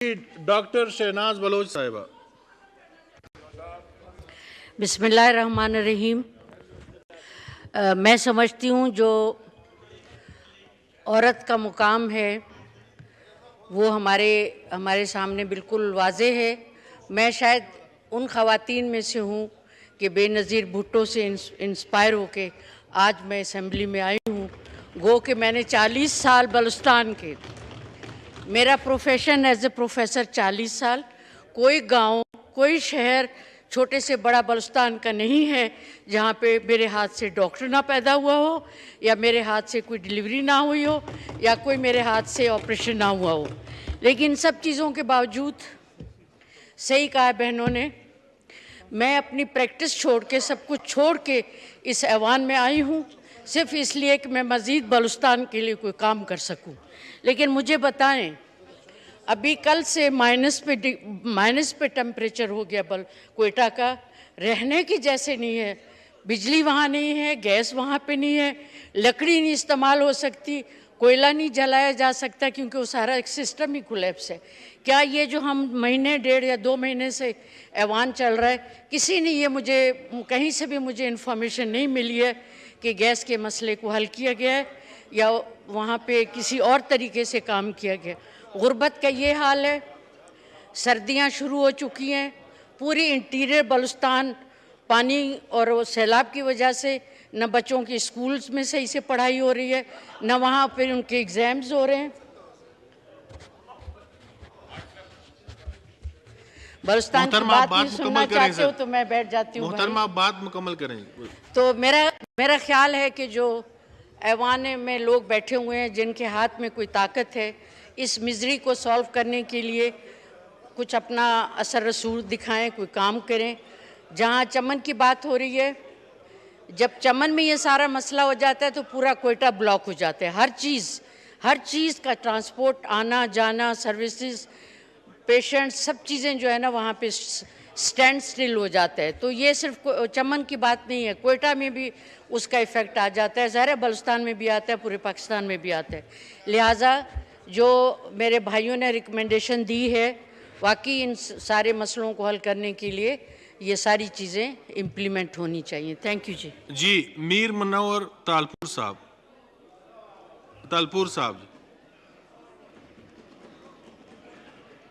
Doctor Shehnaaz Bloch साहिबा। बिस्मिल्लाहिर्रहमानिर्रहीम। मैं समझती हूँ जो औरत का मुकाम है वो हमारे सामने बिल्कुल वाज़े है। मैं शायद उन ख़वातीन में से हूँ कि बेनज़ीर भुट्टो से इंस्पायर होके आज मैं असेंबली में आई हूँ। गो कि मैंने 40 साल बलुस्तान के, मेरा प्रोफेशन एज ए प्रोफेसर 40 साल, कोई गांव कोई शहर छोटे से बड़ा बलुस्तान का नहीं है जहाँ पे मेरे हाथ से डॉक्टर ना पैदा हुआ हो, या मेरे हाथ से कोई डिलीवरी ना हुई हो, या कोई मेरे हाथ से ऑपरेशन ना हुआ हो। लेकिन सब चीज़ों के बावजूद, सही कहा बहनों ने, मैं अपनी प्रैक्टिस छोड़ के, सब कुछ छोड़ के इस ऐवान में आई हूँ सिर्फ इसलिए कि मैं मज़ीद बलुस्तान के लिए कोई काम कर सकूँ। लेकिन मुझे बताएं, अभी कल से माइनस पे टेम्परेचर हो गया क्वेटा का, रहने की जैसे नहीं है। बिजली वहाँ नहीं है, गैस वहाँ पे नहीं है, लकड़ी नहीं इस्तेमाल हो सकती, कोयला नहीं जलाया जा सकता क्योंकि वो सारा एक सिस्टम ही कोलैप्स है। क्या ये जो हम महीने 1.5 या 2 महीने से ऐवान चल रहा है, किसी ने ये मुझे कहीं से भी मुझे इन्फॉर्मेशन नहीं मिली है कि गैस के मसले को हल किया गया है या वहाँ पे किसी और तरीके से काम किया गया। गुर्बत का ये हाल है, सर्दियाँ शुरू हो चुकी हैं, पूरी इंटीरियर बलुस्तान पानी और सैलाब की वजह से न बच्चों की स्कूल्स में सही से पढ़ाई हो रही है, न वहाँ पर उनके एग्ज़ाम्स हो रहे हैं। बलुस्तान की बात नहीं सुनना चाहते हो तो मैं बैठ जाती हूँ। मोहतरमा, आप बात मुकम्मल करें। तो मेरा ख्याल है कि जो ऐवान में लोग बैठे हुए हैं जिनके हाथ में कोई ताकत है, इस मिजरी को सॉल्व करने के लिए कुछ अपना असर रसूल दिखाएं, कोई काम करें। जहाँ चमन की बात हो रही है, जब चमन में ये सारा मसला हो जाता है तो पूरा क्वेटा ब्लॉक हो जाता है। हर चीज़ का ट्रांसपोर्ट, आना जाना, सर्विसेज, पेशेंट, सब चीज़ें जो है ना वहाँ पे स्टैंड स्टिल हो जाता है। तो ये सिर्फ चमन की बात नहीं है, क्वेटा में भी उसका इफ़ेक्ट आ जाता है, ज़ाहिर है बलुस्तान में भी आता है, पूरे पाकिस्तान में भी आता है। लिहाजा जो मेरे भाइयों ने रिकमेंडेशन दी है, वाकई इन सारे मसलों को हल करने के लिए ये सारी चीज़ें इम्प्लीमेंट होनी चाहिए। थैंक यू जी। मीर मुनव्वर तालपुर साहब।